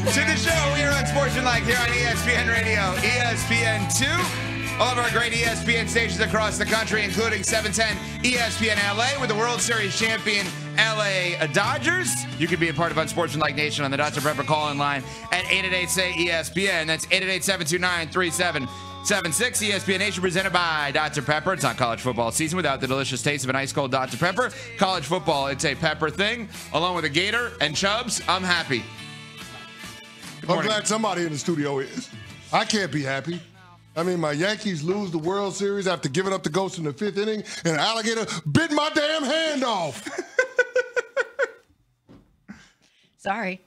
To the show here on Sportsmanlike here on ESPN Radio, ESPN2. All of our great ESPN stations across the country, including 710 ESPN LA with the World Series champion LA Dodgers. You can be a part of Unsportsmanlike Nation on the Dr. Pepper call-in line at 888-SAY-ESPN. That's 888-729-3776. ESPN Nation presented by Dr. Pepper. It's not college football season without the delicious taste of an ice-cold Dr. Pepper. College football, it's a pepper thing. Along with a Gator and Chubbs, I'm happy. I'm glad somebody in the studio is. I can't be happy. I mean, my Yankees lose the World Series after giving up the ghost in the 5th inning, and an alligator bit my damn hand off. Sorry.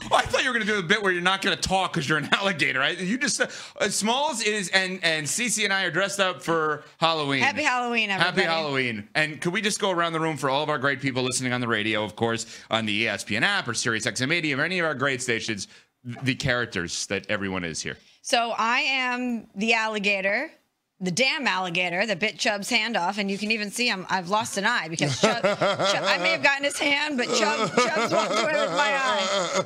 Well, I thought you were going to do a bit where you're not going to talk because you're an alligator, right? You just Smalls is and Cece and I are dressed up for Halloween. Happy Halloween, everybody. Happy Halloween. And could we just go around the room for all of our great people listening on the radio, of course, on the ESPN app or SiriusXM 80 or any of our great stations, the characters that everyone is here. So I am the alligator, the damn alligator that bit Chubb's hand off, and you can even see I've lost an eye because Chubb, I may have gotten his hand, but Chubb's walked away with my eye.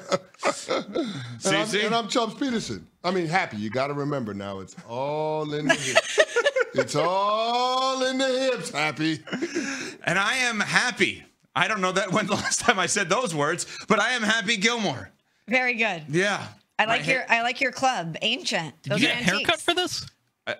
And I'm Chubbs Peterson. I mean, happy. You got to remember now, it's all in the hips. It's all in the hips, Happy. And I am happy. I don't know when the last time I said those words, but I am Happy Gilmore. Very good. Yeah. I like your club, Ancient. Did you get a haircut for this?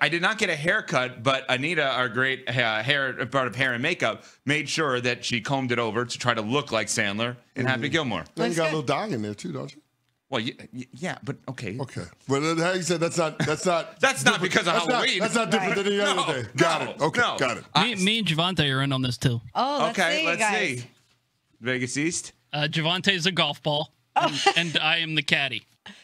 I did not get a haircut, but Anita, our great part of hair and makeup, made sure that she combed it over to try to look like Sandler in Happy Gilmore. Then you got a little dye in there too, don't you? Well, yeah, but okay. Okay. Well, how you said that's not because of Halloween. That's not different than any other day. Got it. Okay, got it. Me and Javante are in on this too. Oh, let's see. Vegas East. Javante's a golf ball, and I am the caddy.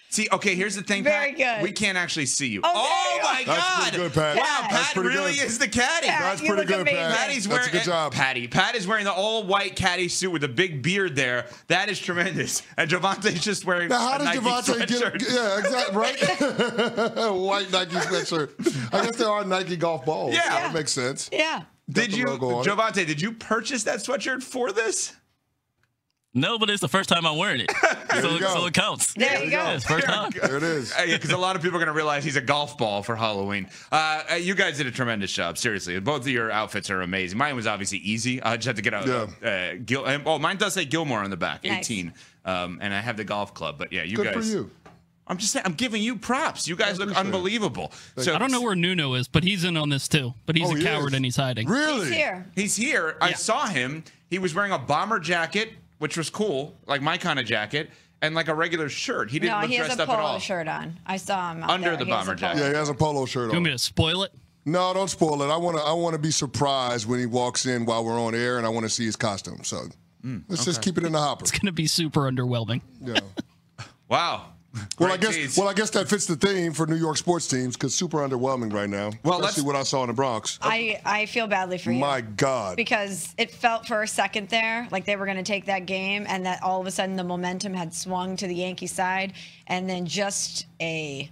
See, okay, here's the thing, Very Pat. good. We can't actually see you. Oh, my God. That's pretty good, Pat. Wow, Pat really is the caddy. That's pretty good, Pat. Patty's wearing, That's a good job. Pat is wearing the all-white caddy suit with a big beard there. That is tremendous. And Javante's just wearing now, how a does Nike Javante sweatshirt. Yeah, exactly, right? White Nike sweatshirt. I guess there are Nike golf balls. Yeah. That makes sense. Yeah. Javante, did you purchase that sweatshirt for this? No, but it's the first time I'm wearing it. So it counts. There you go. It's first time. There it is. Because a lot of people are going to realize he's a golf ball for Halloween. You guys did a tremendous job. Seriously. Both of your outfits are amazing. Mine was obviously easy. I just had to get out. Mine does say Gilmore on the back, nice. 18. And I have the golf club. But yeah, you Good guys. for you. I'm just saying, I'm giving you props. You guys look unbelievable. So I don't know where Nuno is, but he's in on this too. But he's a coward and he's hiding. Really? He's here. He's here. I saw him. He was wearing a bomber jacket, which was cool, like my kind of jacket, and like a regular shirt. He didn't look dressed up at all. he has a polo shirt on. I saw him out under there. the bomber jacket. Yeah, he has a polo shirt on. You want me to spoil it? No, don't spoil it. I want to be surprised when he walks in while we're on air, and I want to see his costume. So let's just keep it in the hopper. It's going to be super underwhelming. Yeah. Wow. Well, I guess that fits the theme for New York sports teams because super underwhelming right now. Well, especially what I saw in the Bronx. I feel badly for you. My God. Because it felt for a second there like they were going to take that game, and that all of a sudden the momentum had swung to the Yankee side, and then just a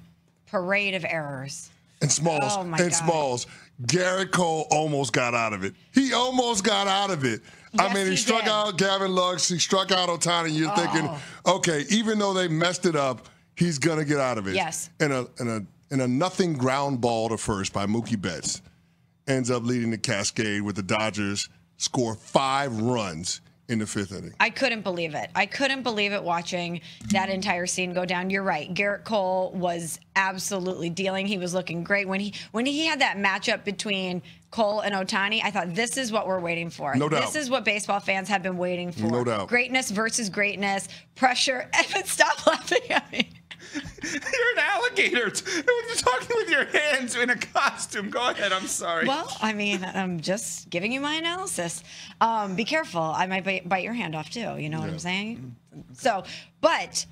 parade of errors. And Smalls. Oh my God. Smalls. Garrett Cole almost got out of it. He almost got out of it. Yes, I mean, he struck out Gavin Lux. He struck out Ohtani. You're thinking, okay, even though they messed it up, he's going to get out of it. Yes. And a nothing ground ball to first by Mookie Betts ends up leading the cascade with the Dodgers score 5 runs in the 5th inning. I couldn't believe it. I couldn't believe it watching that entire scene go down. You're right. Garrett Cole was absolutely dealing. He was looking great. When he had that matchup between Cole and Ohtani, I thought, this is what we're waiting for. No doubt. This is what baseball fans have been waiting for. No doubt. Greatness versus greatness. Pressure. Evan, stop laughing at me. You're an alligator. You're talking with your hands in a costume. Go ahead. I'm sorry. Well, I mean, I'm just giving you my analysis. Be careful. I might bite your hand off, too. You know what I'm saying? So, but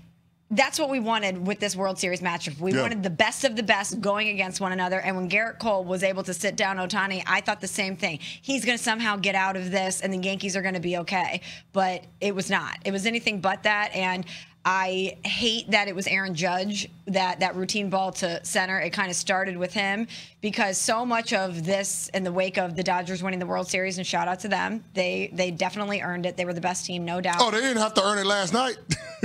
that's what we wanted with this World Series matchup. We wanted the best of the best going against one another. And when Garrett Cole was able to sit down Ohtani, I thought the same thing. He's going to somehow get out of this, and the Yankees are going to be okay. But it was not. It was anything but that. And I hate that it was Aaron Judge, that routine ball to center. It kind of started with him because so much of this in the wake of the Dodgers winning the World Series, and shout out to them, they definitely earned it. They were the best team, no doubt. Oh, they didn't have to earn it last night.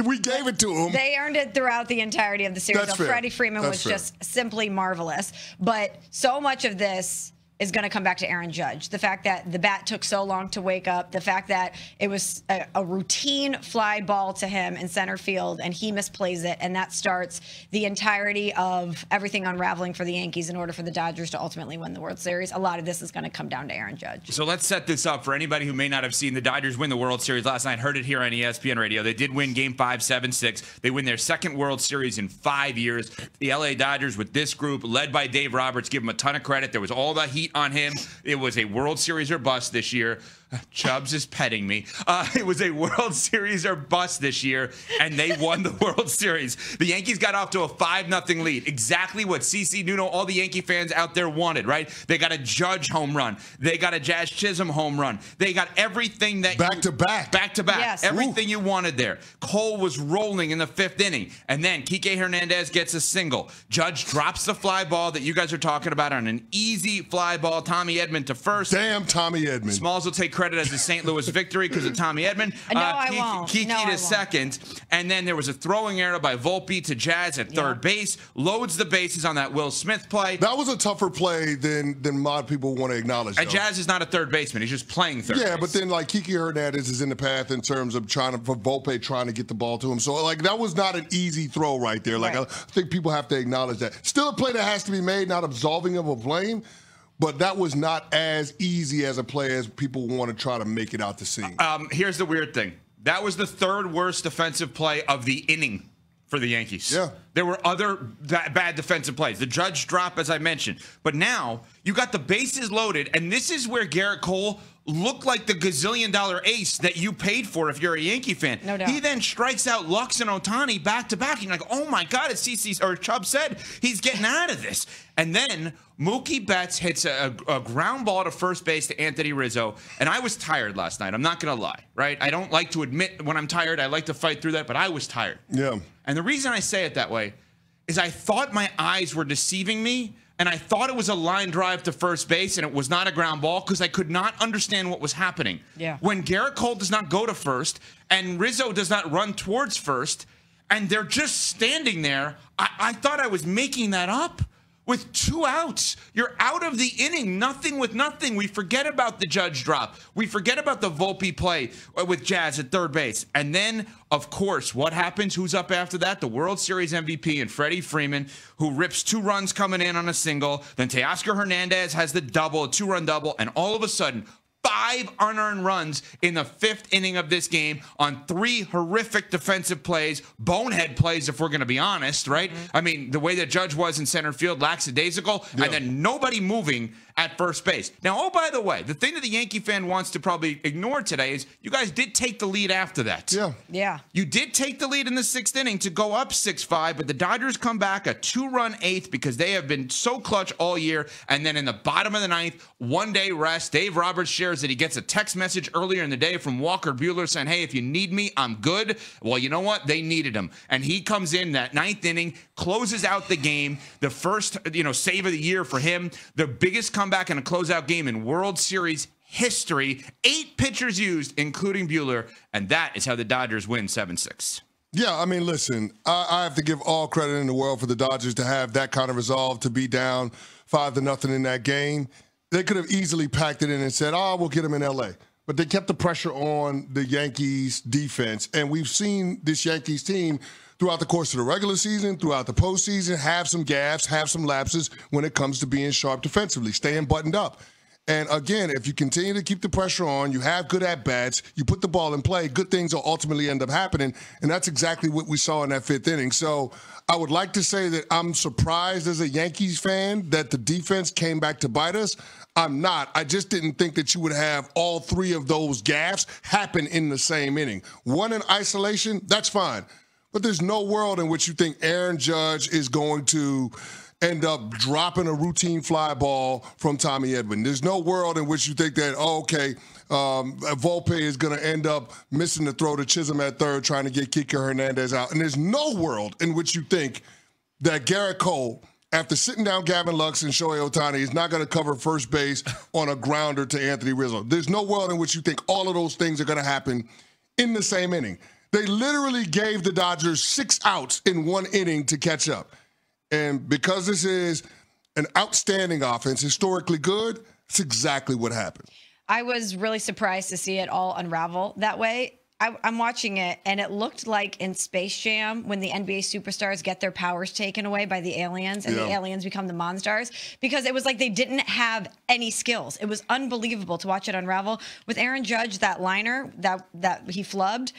We gave it to him. They earned it throughout the entirety of the series. That's fair. Freddie Freeman was just simply marvelous. But so much of this is going to come back to Aaron Judge. The fact that the bat took so long to wake up, the fact that it was a routine fly ball to him in center field and he misplays it, and that starts the entirety of everything unraveling for the Yankees in order for the Dodgers to ultimately win the World Series. A lot of this is going to come down to Aaron Judge. So let's set this up for anybody who may not have seen the Dodgers win the World Series last night. Heard it here on ESPN Radio. They did win Game 5, 7-6. They win their second World Series in 5 years. The LA Dodgers with this group, led by Dave Roberts, give him a ton of credit. There was all the heat on him. It was a World Series or bust this year. Chubbs is petting me. It was a World Series or bust this year, and they won the World Series. The Yankees got off to a 5-0 lead. Exactly what CeCe Nuno, all the Yankee fans out there wanted, right? They got a Judge home run. They got a Jazz Chisholm home run. They got everything that back to back. Yes. Everything you wanted there. Cole was rolling in the 5th inning, and then Kike Hernandez gets a single. Judge drops the fly ball that you guys are talking about on an easy fly ball. Tommy Edman to first. Damn Tommy Edman. Smalls will take credit as a St. Louis victory because of Tommy Edman. No, I won't. Kiki No, I to won't. second. And then there was a throwing error by Volpe to Jazz at third base. Loads the bases on that Will Smith play. That was a tougher play than a lot of people want to acknowledge. Jazz is not a third baseman. He's just playing third base. But then like Kiki Hernandez is in the path in terms of for Volpe trying to get the ball to him. So like that was not an easy throw right there. Like I think people have to acknowledge that. Still a play that has to be made, not absolving of a blame. But that was not as easy as a play as people want to try to make it out to seem. Here's the weird thing. That was the third worst defensive play of the inning for the Yankees. Yeah. There were other bad defensive plays. The Judge drop, as I mentioned. But now you got the bases loaded, and this is where Garrett Cole looked like the gazillion-dollar ace that you paid for if you're a Yankee fan. No doubt. He then strikes out Lux and Ohtani back-to-back. You're like, oh, my God, as CeCe or Chubb said, he's getting out of this. And then Mookie Betts hits a ground ball to first base to Anthony Rizzo. And I was tired last night. I'm not going to lie, right? I don't like to admit when I'm tired. I like to fight through that, but I was tired. Yeah. And the reason I say it that way is I thought my eyes were deceiving me, and I thought it was a line drive to first base, and it was not a ground ball because I could not understand what was happening. Yeah. When Garrett Cole does not go to first, and Rizzo does not run towards first, and they're just standing there, I thought I was making that up. With 2 outs, you're out of the inning, nothing with nothing. We forget about the Judge drop. We forget about the Volpe play with Jazz at third base. And then, of course, what happens? Who's up after that? The World Series MVP and Freddie Freeman, who rips 2 runs coming in on a single. Then Teoscar Hernandez has the double, a 2-run double. And all of a sudden, 5 unearned runs in the 5th inning of this game on 3 horrific defensive plays, bonehead plays, if we're going to be honest, right? I mean, the way that Judge was in center field, lackadaisical, and then nobody moving at first base. Now, oh, by the way, the thing that the Yankee fan wants to probably ignore today is you guys did take the lead after that. Yeah. You did take the lead in the 6th inning to go up 6-5, but the Dodgers come back a 2-run 8th because they have been so clutch all year. And then in the bottom of the 9th, 1-day rest. Dave Roberts shares that he gets a text message earlier in the day from Walker Buehler saying, hey, if you need me, I'm good. Well, you know what? They needed him. And he comes in that 9th inning, closes out the game, the first, save of the year for him, the biggest comeback in a closeout game in World Series history. 8 pitchers used, including Buehler, and that is how the Dodgers win 7-6. Yeah, I mean, listen, I have to give all credit in the world for the Dodgers to have that kind of resolve, to be down 5-0 in that game. They could have easily packed it in and said, we'll get them in L.A. But they kept the pressure on the Yankees defense, and we've seen this Yankees team throughout the course of the regular season, throughout the postseason, have some gaffes, have some lapses when it comes to being sharp defensively, staying buttoned up. And again, if you continue to keep the pressure on, you have good at-bats, you put the ball in play, good things will ultimately end up happening. And that's exactly what we saw in that 5th inning. So I would like to say that I'm surprised as a Yankees fan that the defense came back to bite us. I'm not. I just didn't think that you would have all 3 of those gaffes happen in the same inning. One in isolation, that's fine. But there's no world in which you think Aaron Judge is going to end up dropping a routine fly ball from Tommy Edman. There's no world in which you think that, Volpe is going to end up missing the throw to Chisholm at third, trying to get Kike Hernandez out. And there's no world in which you think that Garrett Cole, after sitting down Gavin Lux and Shohei Ohtani, is not going to cover first base on a grounder to Anthony Rizzo. There's no world in which you think all of those things are going to happen in the same inning. They literally gave the Dodgers 6 outs in 1 inning to catch up. And because this is an outstanding offense, historically good, that's exactly what happened. I was really surprised to see it all unravel that way. I'm watching it, and it looked like in Space Jam when the NBA superstars get their powers taken away by the aliens, and the aliens become the Monstars, because it was like they didn't have any skills. It was unbelievable to watch it unravel. With Aaron Judge, that liner that he flubbed,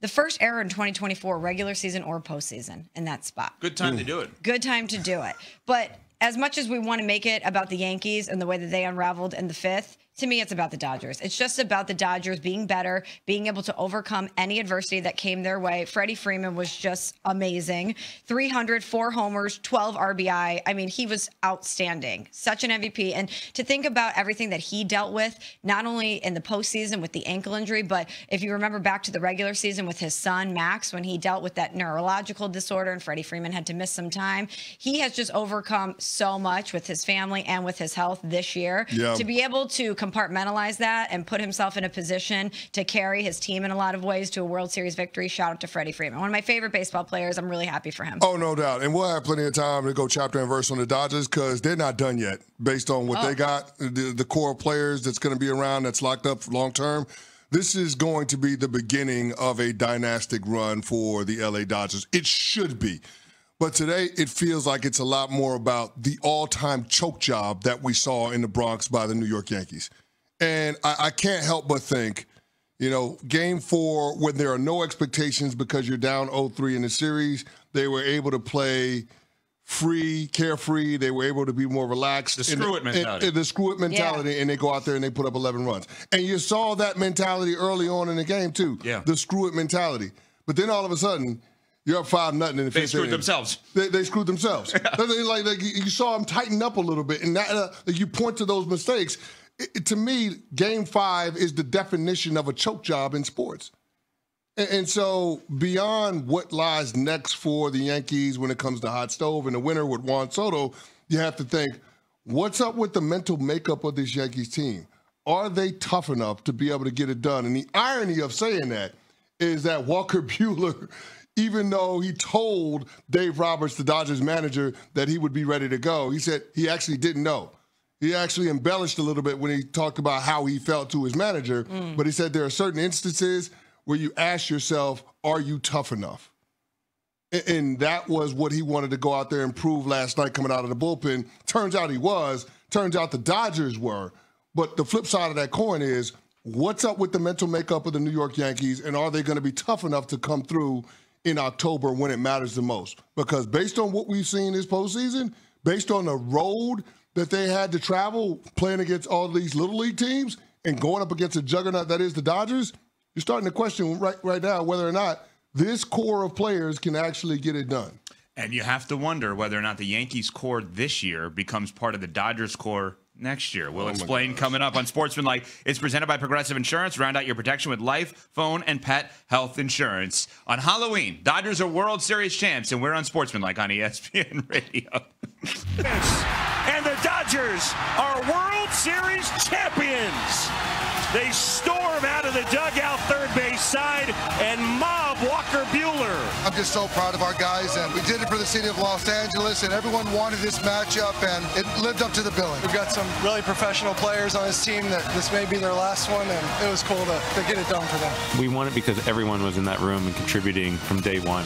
the first error in 2024, regular season or postseason, in that spot. Good time to do it. Good time to do it. But as much as we want to make it about the Yankees and the way that they unraveled in the 5th, to me, it's about the Dodgers. It's just about the Dodgers being better, being able to overcome any adversity that came their way. Freddie Freeman was just amazing. 300, 4 homers, 12 RBI. I mean, he was outstanding. Such an MVP. And to think about everything that he dealt with, not only in the postseason with the ankle injury, but if you remember back to the regular season with his son, Max, when he dealt with that neurological disorder and Freddie Freeman had to miss some time, he has just overcome so much with his family and with his health this year. Yeah. To be able to compartmentalize that and put himself in a position to carry his team in a lot of ways to a World Series victory. Shout out to Freddie Freeman, one of my favorite baseball players. I'm really happy for him. Oh, no doubt. And we'll have plenty of time to go chapter and verse on the Dodgers because they're not done yet based on what they got, the core of players that's going to be around that's locked up long term. This is going to be the beginning of a dynastic run for the LA Dodgers. It should be. But today, it feels like it's a lot more about the all-time choke job that we saw in the Bronx by the New York Yankees. And I can't help but think, Game 4, when there are no expectations because you're down 0-3 in the series, they were able to play free, carefree. They were able to be more relaxed. The screw-it mentality. The screw-it mentality, and they go out there and they put up 11 runs. And you saw that mentality early on in the game, too. Yeah. The screw-it mentality. But then all of a sudden, you're up 5-0 in the 5th inning. They screwed themselves. They screwed themselves. like you saw them tighten up a little bit, and that, you point to those mistakes. To me, Game 5 is the definition of a choke job in sports. And so beyond what lies next for the Yankees when it comes to hot stove and the winner with Juan Soto, you have to think, what's up with the mental makeup of this Yankees team? Are they tough enough to be able to get it done? And the irony of saying that is that Walker Buehler, even though he told Dave Roberts, the Dodgers manager, that he would be ready to go, he said he actually didn't know. He actually embellished a little bit when he talked about how he felt to his manager, but he said there are certain instances where you ask yourself, are you tough enough? And that was what he wanted to go out there and prove last night coming out of the bullpen. Turns out he was. Turns out the Dodgers were. But the flip side of that coin is, what's up with the mental makeup of the New York Yankees, and are they going to be tough enough to come through in October when it matters the most? Because based on what we've seen this postseason, based on the road that they had to travel playing against all these little league teams and going up against a juggernaut that is the Dodgers, you're starting to question right now whether or not this core of players can actually get it done. And you have to wonder whether or not the Yankees core this year becomes part of the Dodgers core next year. We'll explain coming up on Sportsmanlike. It's presented by Progressive Insurance. Round out your protection with life, phone, and pet health insurance. On Halloween, Dodgers are World Series champs, and we're on Sportsmanlike on ESPN Radio. And the Dodgers are World Series champions. They storm out of the dugout third base side and mob Walker Buehler. I'm just so proud of our guys, and we did it for the city of Los Angeles, and everyone wanted this matchup, and it lived up to the billing. We've got some really professional players on this team that this may be their last one, and it was cool to get it done for them. We won it because everyone was in that room and contributing from day one.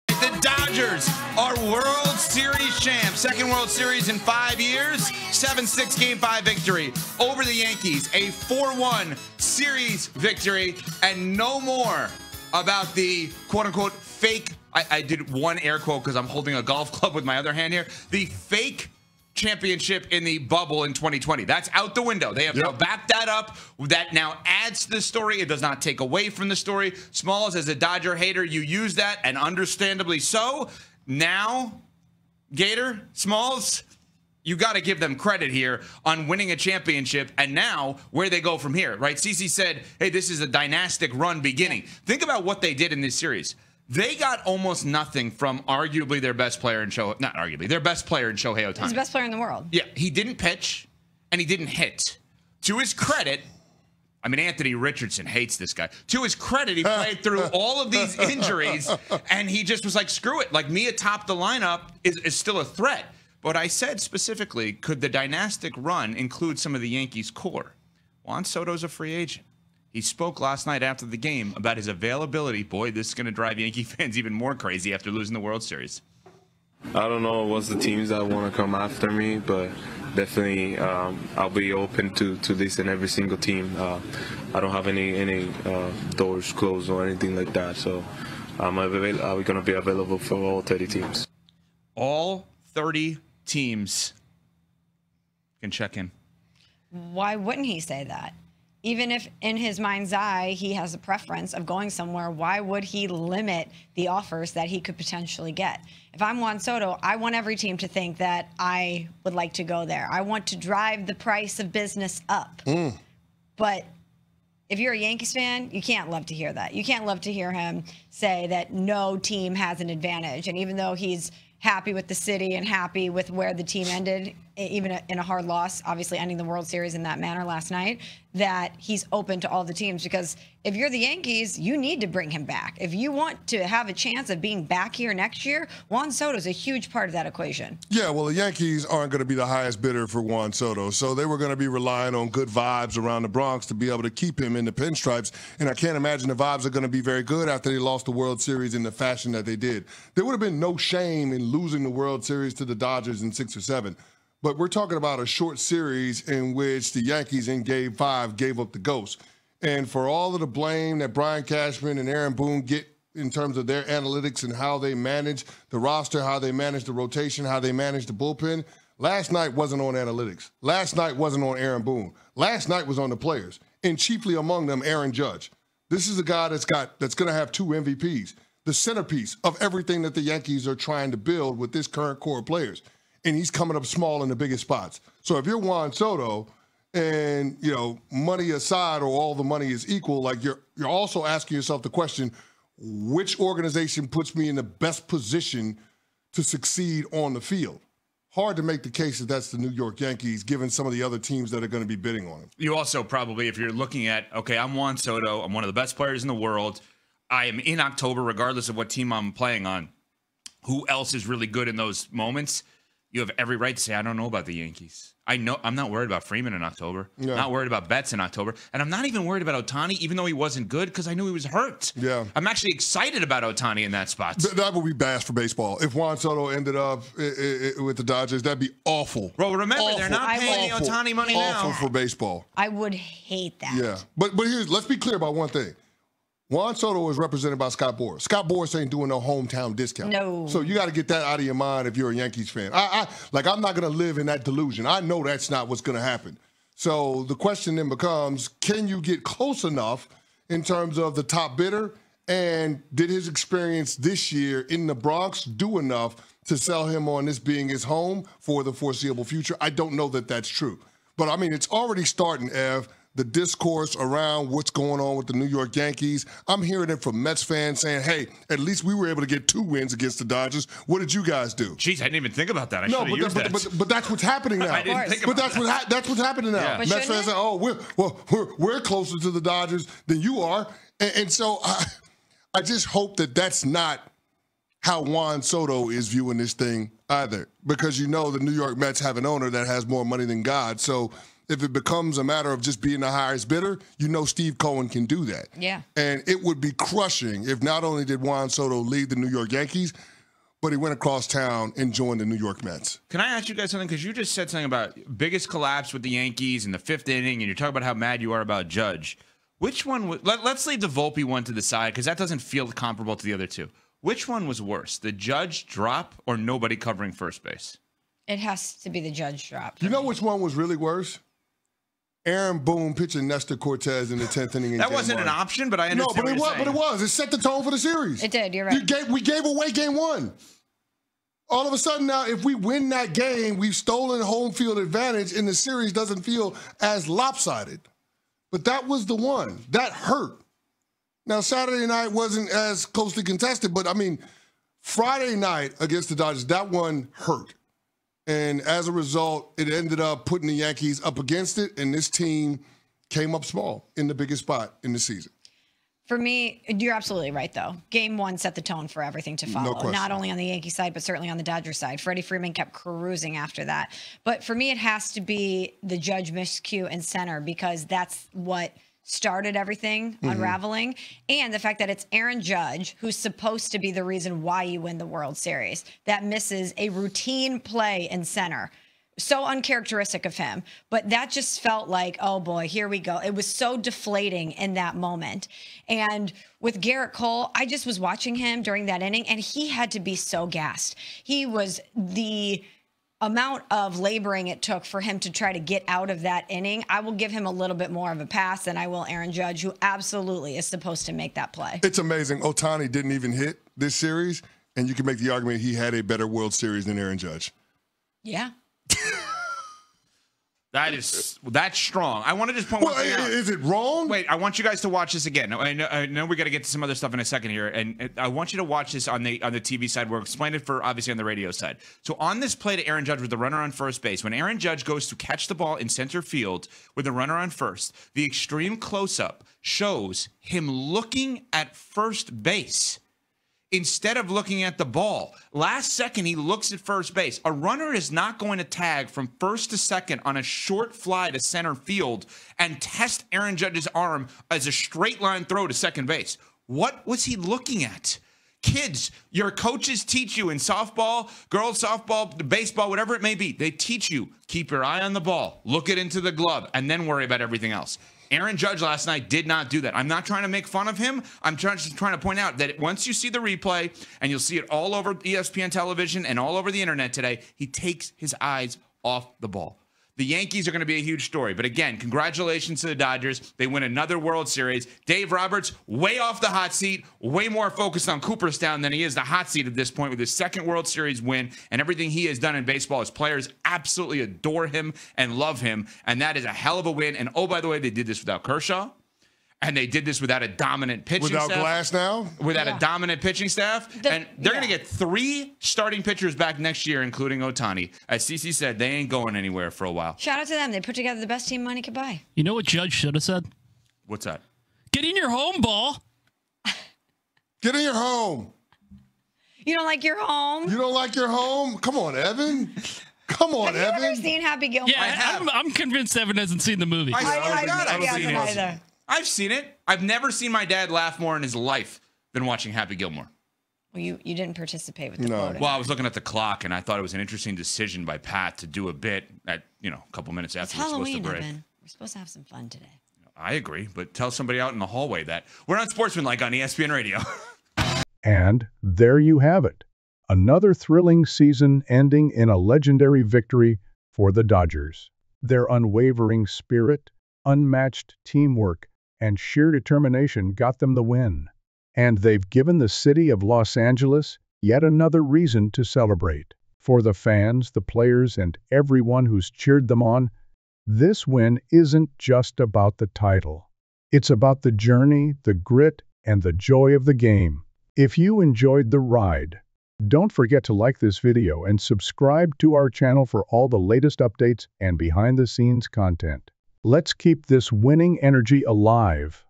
And Dodgers are World Series champs. Second World Series in 5 years. 7-6 Game 5 victory over the Yankees. A 4-1 series victory. And no more about the quote-unquote fake. I did one air quote because I'm holding a golf club with my other hand here. The fake championship in the bubble in 2020. That's out the window. They have now backed that up. That now adds to the story. It does not take away from the story. Smalls, as a Dodger hater, you use that, and understandably so. Now, Gator, Smalls, you got to give them credit here on winning a championship, and now where they go from here, right? CeCe said, hey, this is a dynastic run beginning. Think about what they did in this series. They got almost nothing from arguably their best player in their best player in Shohei Ohtani. He's the best player in the world. Yeah, he didn't pitch and he didn't hit. To his credit, I mean, Anthony Richardson hates this guy. To his credit, he played through all of these injuries, and he just was like, screw it. Like, me atop the lineup is still a threat. But I said specifically, could the dynastic run include some of the Yankees' core? Juan Soto's a free agent. He spoke last night after the game about his availability. Boy, this is going to drive Yankee fans even more crazy after losing the World Series. I don't know what's the teams that want to come after me, but definitely I'll be open to this in every single team. I don't have any doors closed or anything like that, so I'm going to be available for all 30 teams. All 30 teams can check in. Why wouldn't he say that? Even if in his mind's eye he has a preference of going somewhere, why would he limit the offers that he could potentially get? If I'm Juan Soto, I want every team to think that I would like to go there. I want to drive the price of business up. But if you're a Yankees fan, you can't love to hear that. You can't love to hear him say that no team has an advantage. And even though he's happy with the city and happy with where the team ended, even in a hard loss, obviously ending the World Series in that manner last night, that he's open to all the teams. Because if you're the Yankees, you need to bring him back. If you want to have a chance of being back here next year, Juan Soto is a huge part of that equation. Yeah, well, the Yankees aren't going to be the highest bidder for Juan Soto, so they were going to be relying on good vibes around the Bronx to be able to keep him in the pinstripes, and I can't imagine the vibes are going to be very good after they lost the World Series in the fashion that they did. There would have been no shame in losing the World Series to the Dodgers in 6 or 7. But we're talking about a short series in which the Yankees in Game 5 gave up the ghost. And for all of the blame that Brian Cashman and Aaron Boone get in terms of their analytics and how they manage the roster, how they manage the rotation, how they manage the bullpen, last night wasn't on analytics. Last night wasn't on Aaron Boone. Last night was on the players, and chiefly among them, Aaron Judge. This is a guy that's going to have 2 MVPs, the centerpiece of everything that the Yankees are trying to build with this current core of players. And he's coming up small in the biggest spots. So if you're Juan Soto and, money aside or all the money is equal, like you're also asking yourself the question, which organization puts me in the best position to succeed on the field? Hard to make the case that that's the New York Yankees, given some of the other teams that are going to be bidding on him. You also probably, if you're looking at, okay, I'm Juan Soto, I'm one of the best players in the world, I am in October, regardless of what team I'm playing on, who else is really good in those moments? You have every right to say, I don't know about the Yankees. I'm not worried about Freeman in October. Yeah. Not worried about Betts in October. And I'm not even worried about Ohtani, even though he wasn't good, because I knew he was hurt. Yeah. I'm actually excited about Ohtani in that spot. That would be bad for baseball. If Juan Soto ended up with the Dodgers, that'd be awful. Well, remember, they're not paying the Ohtani money now. Awful for baseball. I would hate that. Yeah. But let's be clear about one thing. Juan Soto is represented by Scott Boras. Scott Boras ain't doing no hometown discount. No. So you got to get that out of your mind if you're a Yankees fan. I'm not going to live in that delusion. I know that's not what's going to happen. So the question then becomes, can you get close enough in terms of the top bidder? And did his experience this year in the Bronx do enough to sell him on this being his home for the foreseeable future? I don't know that that's true. But, I mean, it's already starting, Ev, the discourse around what's going on with the New York Yankees. I'm hearing it from Mets fans saying, hey, at least we were able to get 2 wins against the Dodgers. What did you guys do? Jeez, I didn't even think about that. But that's what's happening now. I didn't think about that. That's what's happening now. Yeah. Mets fans say, oh, we're closer to the Dodgers than you are. And so I just hope that that's not how Juan Soto is viewing this thing either, because the New York Mets have an owner that has more money than God. So if it becomes a matter of just being the highest bidder, Steve Cohen can do that. Yeah. And it would be crushing if not only did Juan Soto lead the New York Yankees, but he went across town and joined the New York Mets. Can I ask you guys something? Because you just said something about biggest collapse with the Yankees in the 5th inning, and you're talking about how mad you are about Judge. Which one? Let's leave the Volpe one to the side, because that doesn't feel comparable to the other two. Which one was worse, the Judge drop or nobody covering first base? It has to be the Judge drop. You know which one was really worse? Aaron Boone pitching Nestor Cortez in the 10th inning. That wasn't an option, but I understand. No, but it was. It set the tone for the series. It did. You're right. We gave away Game 1. All of a sudden now, if we win that game, we've stolen home field advantage, and the series doesn't feel as lopsided. But that was the one that hurt. Now, Saturday night wasn't as closely contested, but, I mean, Friday night against the Dodgers, that one hurt. And as a result, it ended up putting the Yankees up against it, and this team came up small in the biggest spot in the season. For me, you're absolutely right, though. Game one set the tone for everything to follow, No not only on the Yankee side, but certainly on the Dodger side. Freddie Freeman kept cruising after that. But for me, it has to be the Judge miscue in center, because that's what started everything unraveling. And the fact that it's Aaron Judge, who's supposed to be the reason why you win the World Series, that misses a routine play in center. So uncharacteristic of him. But that just felt like, oh boy, here we go. It was so deflating in that moment. And with Garrett Cole, I just was watching him during that inning, and he had to be so gassed. He was the amount of laboring it took for him to try to get out of that inning. I will give him a little bit more of a pass than I will Aaron Judge, who absolutely is supposed to make that play. It's amazing. Ohtani didn't even hit this series, and you can make the argument he had a better World Series than Aaron Judge. Yeah. That's strong. I want to just point one thing out. Is it wrong? Wait, I want you guys to watch this again. I know we got to get to some other stuff in a second here, and I want you to watch this on the TV side. We'll explain it for obviously on the radio side. So on this play to Aaron Judge with the runner on first base, when Aaron Judge goes to catch the ball in center field with the runner on first, the extreme close-up shows him looking at first base instead of looking at the ball. Last second, he looks at first base. A runner is not going to tag from first to second on a short fly to center field and test Aaron Judge's arm as a straight line throw to second base. What was he looking at? Kids, your coaches teach you in softball, girls softball, baseball, whatever it may be. They teach you, keep your eye on the ball, look it into the glove, and then worry about everything else. Aaron Judge last night did not do that. I'm not trying to make fun of him. I'm just trying to point out that once you see the replay, and you'll see it all over ESPN television and all over the internet today, he takes his eyes off the ball. The Yankees are going to be a huge story. But again, congratulations to the Dodgers. They win another World Series. Dave Roberts, way off the hot seat, way more focused on Cooperstown than he is the hot seat at this point with his second World Series win and everything he has done in baseball. His players absolutely adore him and love him. And that is a hell of a win. And oh, by the way, they did this without Kershaw. And they did this without a dominant pitching staff. Without Glass now? Without a dominant pitching staff. And they're going to get 3 starting pitchers back next year, including Ohtani. As CeCe said, they ain't going anywhere for a while. Shout out to them. They put together the best team money could buy. You know what Judge should have said? What's that? Get in your home, ball. Get in your home. You don't like your home? You don't like your home? Come on, Evan. Come on, Evan. Have you ever seen Happy Gilmore? Yeah, I'm convinced Evan hasn't seen the movie. I've seen it. I've never seen my dad laugh more in his life than watching Happy Gilmore. Well, you didn't participate with the voting. Well, I was looking at the clock, and I thought it was an interesting decision by Pat to do a bit at, a couple minutes after we're supposed to break. Evan. We're supposed to have some fun today. I agree, but tell somebody out in the hallway that. We're on Sportsmanlike on ESPN Radio. And there you have it. Another thrilling season ending in a legendary victory for the Dodgers. Their unwavering spirit, unmatched teamwork, and sheer determination got them the win. And they've given the city of Los Angeles yet another reason to celebrate. For the fans, the players, and everyone who's cheered them on, this win isn't just about the title. It's about the journey, the grit, and the joy of the game. If you enjoyed the ride, don't forget to like this video and subscribe to our channel for all the latest updates and behind-the-scenes content. Let's keep this winning energy alive.